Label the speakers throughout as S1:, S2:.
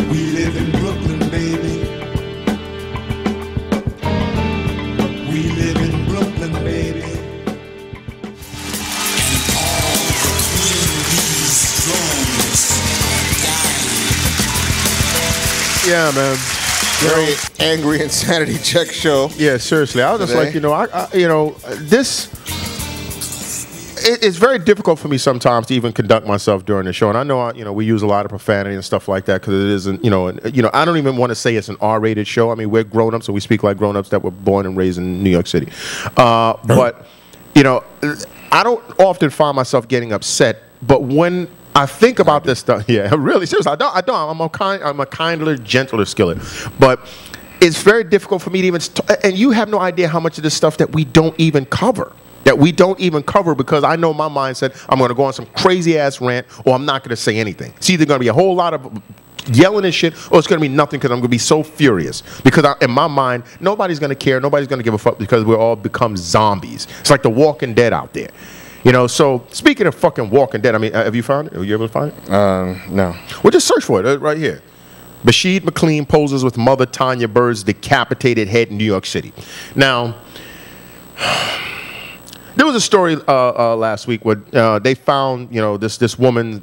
S1: We live in Brooklyn, baby. We live in Brooklyn, baby. And all between these drones dying.
S2: Yeah, man.
S3: Very angry insanity check show.
S2: Yeah, seriously. I was just like, this. It's very difficult for me sometimes to even conduct myself during the show, and I know, we use a lot of profanity and stuff like that because it isn't, I don't even want to say it's an R-rated show. I mean, we're grown-ups, so we speak like grown-ups that were born and raised in New York City. But I don't often find myself getting upset, but when I think about this stuff, yeah, really, seriously, I don't. I'm a kinder, gentler skillet, but it's very difficult for me to even. And you have no idea how much of this stuff that we don't even cover. Because I know my mindset. I'm going to go on some crazy ass rant, or I'm not going to say anything. It's either going to be a whole lot of yelling and shit, or it's going to be nothing because I'm going to be so furious. Because in my mind, nobody's going to care. Nobody's going to give a fuck because we're all become zombies. It's like the Walking Dead out there. So speaking of fucking Walking Dead, I mean, have you found it? Were you able to find it?
S3: No.
S2: Well, just search for it right here. Bashid McLean poses with mother Tanya Bird's decapitated head in New York City. Now, there was a story last week where they found, this woman's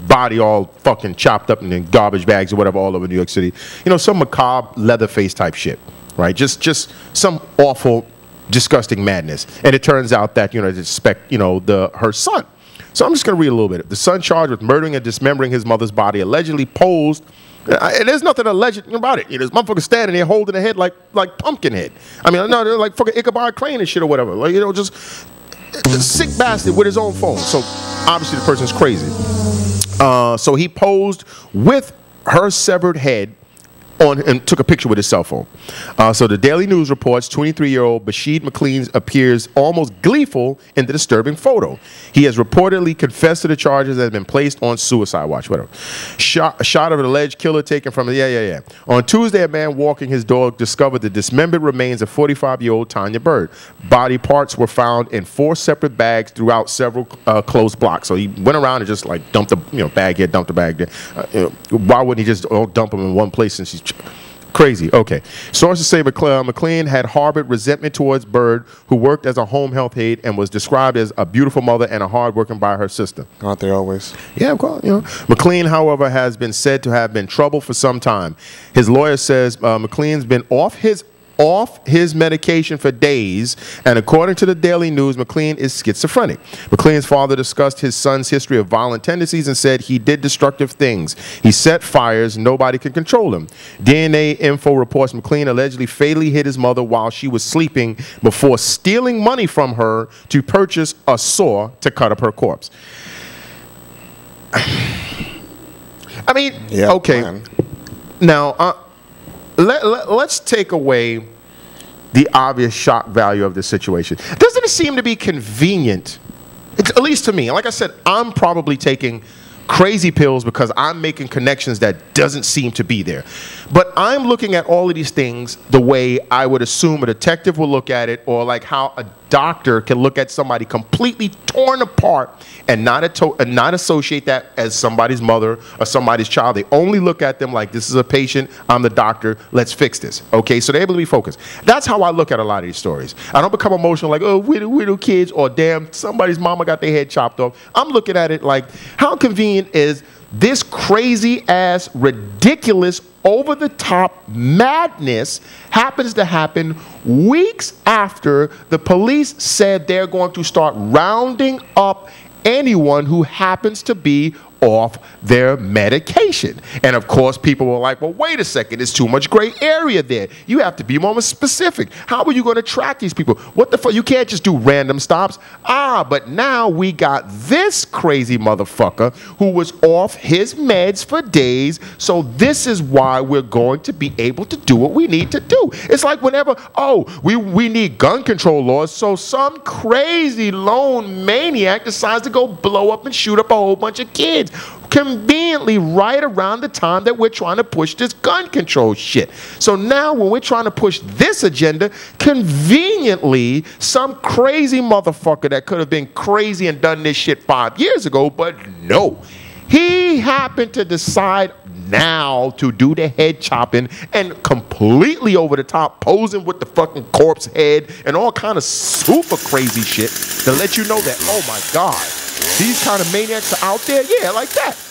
S2: body all fucking chopped up in garbage bags or whatever all over New York City. Some macabre Leatherface type shit, right? Just some awful, disgusting madness. And it turns out that, they suspect, her son. So I'm just going to read a little bit. The son charged with murdering and dismembering his mother's body allegedly posed. And there's nothing alleged about it. This motherfucker standing there holding a head like Pumpkinhead. I mean, no, they're like fucking Ichabod Crane and shit or whatever. Like, just a sick bastard with his own phone. So obviously the person's crazy. So he posed with her severed head and took a picture with his cell phone. So the Daily News reports 23-year-old Bashid McLean appears almost gleeful in the disturbing photo. He has reportedly confessed to the charges that have been placed on suicide watch. Whatever. A shot of an alleged killer taken from yeah. On Tuesday, a man walking his dog discovered the dismembered remains of 45-year-old Tanya Bird. Body parts were found in 4 separate bags throughout several closed blocks. So he went around and just like dumped the bag here, dumped the bag there. Why wouldn't he just dump them in one place since he's crazy? Okay. Sources say McLean had harbored resentment towards Bird, who worked as a home health aide and was described as a beautiful mother and a hard-working by her sister.
S3: Aren't they always?
S2: Yeah, of course. McLean, however, has been said to have been troubled for some time. His lawyer says McLean's been off his medication for days, and according to the Daily News, McLean is schizophrenic. McLean's father discussed his son's history of violent tendencies and said he did destructive things. He set fires. Nobody can control him. DNA info reports McLean allegedly fatally hit his mother while she was sleeping before stealing money from her to purchase a saw to cut up her corpse. I mean, yeah, okay. Man. Now, let's take away the obvious shock value of this situation. Doesn't it seem to be convenient, at least to me? Like I said, I'm probably taking crazy pills because I'm making connections that doesn't seem to be there. But I'm looking at all of these things the way I would assume a detective will look at it, or like how a doctor can look at somebody completely torn apart and not associate that as somebody's mother or somebody's child. They only look at them like, this is a patient, I'm the doctor, let's fix this. Okay, so they're able to be focused. That's how I look at a lot of these stories. I don't become emotional like, oh, widow kids, or damn, somebody's mama got their head chopped off. I'm looking at it like, how convenient is this crazy ass, ridiculous, over the top madness happens to happen weeks after the police said they're going to start rounding up anyone who happens to be off their medication. And of course, people were like, well, wait a second, there's too much gray area there. You have to be more specific. How are you going to track these people? What the fuck? You can't just do random stops. But now we got this crazy motherfucker who was off his meds for days, so this is why we're going to be able to do what we need to do. It's like whenever, we need gun control laws, so some crazy lone maniac decides to go blow up and shoot up a whole bunch of kids. Conveniently right around the time that we're trying to push this gun control shit. So now when we're trying to push this agenda, conveniently some crazy motherfucker that could have been crazy and done this shit 5 years ago, but no. He happened to decide now to do the head chopping and completely over the top, posing with the fucking corpse head and all kind of super crazy shit to let you know that, oh my God, these kind of maniacs are out there? Yeah, like that.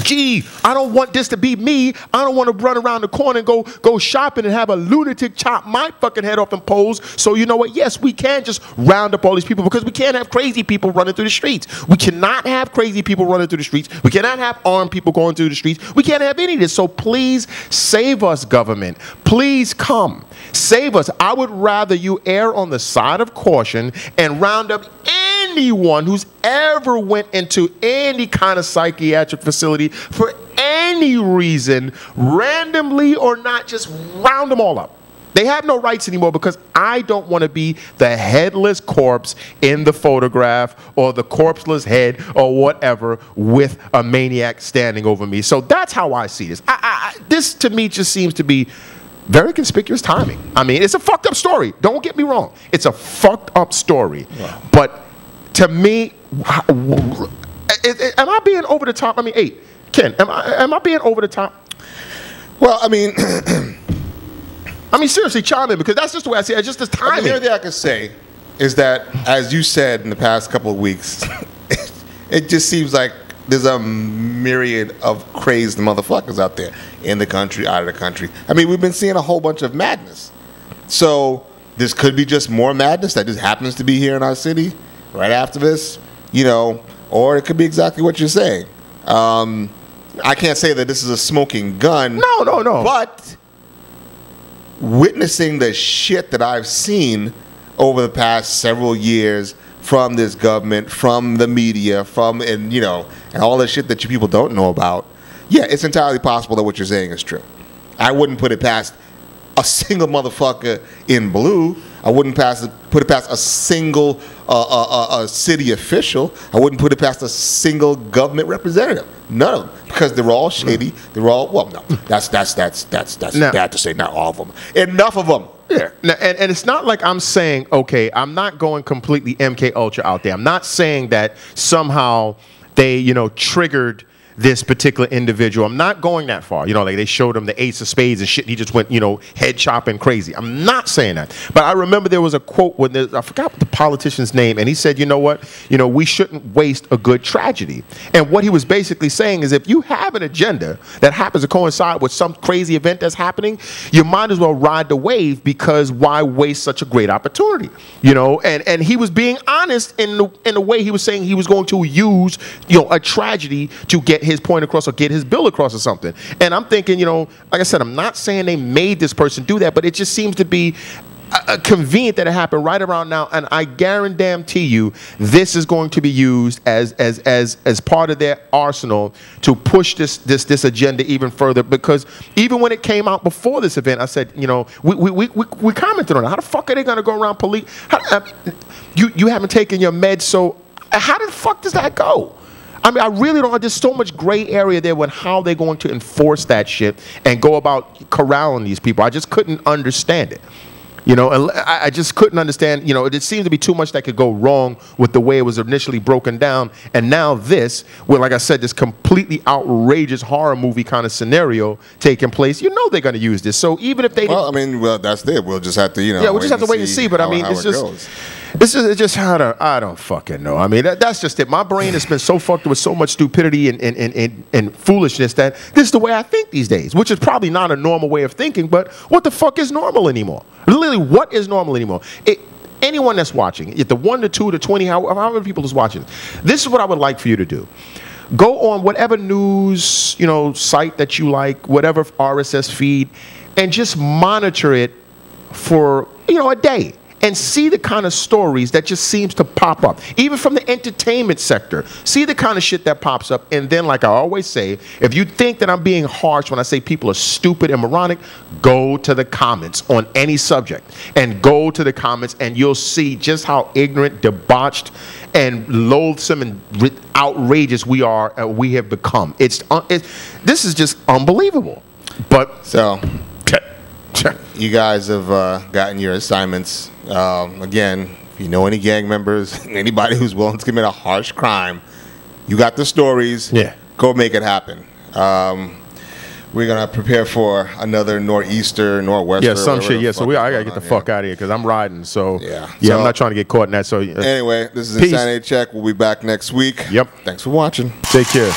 S2: Gee, I don't want this to be me. I don't want to run around the corner and go shopping and have a lunatic chop my fucking head off and pose. So you know what? Yes, we can just round up all these people because we can't have crazy people running through the streets. We cannot have crazy people running through the streets. We cannot have armed people going through the streets. We can't have any of this. So please save us, government. Please come. Save us. I would rather you err on the side of caution and round up anyone who's ever went into any kind of psychiatric facility for any reason, randomly or not, just round them all up. They have no rights anymore because I don't want to be the headless corpse in the photograph or the corpseless head or whatever with a maniac standing over me. So that's how I see this. This to me just seems to be very conspicuous timing. I mean, it's a fucked up story. Don't get me wrong. It's a fucked up story. Wow. But to me, am I being over the top? I mean, hey, Ken, am I being over the top?
S3: Well, I mean,
S2: seriously, chime in, because that's just the way I see it. It's just this timing.
S3: The only thing I can say is that, as you said in the past couple of weeks, it just seems like there's a myriad of crazed motherfuckers out there in the country, out of the country. I mean, we've been seeing a whole bunch of madness. So this could be just more madness that just happens to be here in our city right after this, you know, or it could be exactly what you're saying. I can't say that this is a smoking gun.
S2: No.
S3: But witnessing the shit that I've seen over the past several years from this government, from the media, and all the shit that you people don't know about, yeah, it's entirely possible that what you're saying is true. I wouldn't put it past a single motherfucker in blue. I wouldn't put it past a single a city official. I wouldn't put it past a single government representative. None of them, because they're all shady. They're all that's bad to say. Not all of them. Enough of them.
S2: Yeah, and it's not like I'm saying, okay, I'm not going completely MK Ultra out there. I'm not saying that somehow they, triggered this particular individual. I'm not going that far. Like they showed him the ace of spades and shit, and he just went, head chopping crazy. I'm not saying that. But I remember there was a quote when I forgot the politician's name, and he said, you know what? We shouldn't waste a good tragedy. And what he was basically saying is, if you have an agenda that happens to coincide with some crazy event that's happening, you might as well ride the wave, because why waste such a great opportunity? And he was being honest in the way he was saying he was going to use, a tragedy to get his point across or get his bill across or something. And I'm thinking, like I said, I'm not saying they made this person do that, but it just seems to be convenient that it happened right around now. And I guarantee you, this is going to be used as part of their arsenal to push this agenda even further. Because even when it came out before this event, I said, we commented on it. How the fuck are they going to go around police? You haven't taken your meds, so how the fuck does that go? I mean, I really don't. There's so much gray area there with how they're going to enforce that shit and go about corralling these people. I just couldn't understand it. I just couldn't understand. It seemed to be too much that could go wrong with the way it was initially broken down. And now this, where, like I said, this completely outrageous horror movie kind of scenario taking place, they're going to use this. So even if they
S3: that's it. We'll just have to,
S2: we'll just have to wait and see. But I mean, it's just I don't fucking know. I mean, that's just it. My brain has been so fucked with so much stupidity and foolishness that this is the way I think these days, which is probably not a normal way of thinking. But what the fuck is normal anymore? Literally, what is normal anymore? Anyone that's watching, the 1 to 2 to 20, however many people is watching, this is what I would like for you to do. Go on whatever news, site that you like, whatever RSS feed, and just monitor it for, a day. And see the kind of stories that just seems to pop up. Even from the entertainment sector. See the kind of shit that pops up. And then, like I always say, if you think that I'm being harsh when I say people are stupid and moronic, go to the comments on any subject. And go to the comments and you'll see just how ignorant, debauched, and loathsome and outrageous we have become. This is just unbelievable. But
S3: so you guys have gotten your assignments. Again, if you know any gang members, anybody who's willing to commit a harsh crime, you got the stories.
S2: Yeah.
S3: Go make it happen. we're gonna prepare for another nor'easter, nor'wester.
S2: Yeah, some shit.
S3: whatever the
S2: Yeah, so
S3: fuck
S2: I
S3: is
S2: gotta
S3: going
S2: get the
S3: on,
S2: fuck out of here because I'm riding. So
S3: Yeah.
S2: yeah,
S3: So-
S2: I'm not trying to get caught in that. So
S3: Anyway, this is
S2: Peace.
S3: Insanity Check. We'll be back next week.
S2: Yep.
S3: Thanks for watching.
S2: Take care.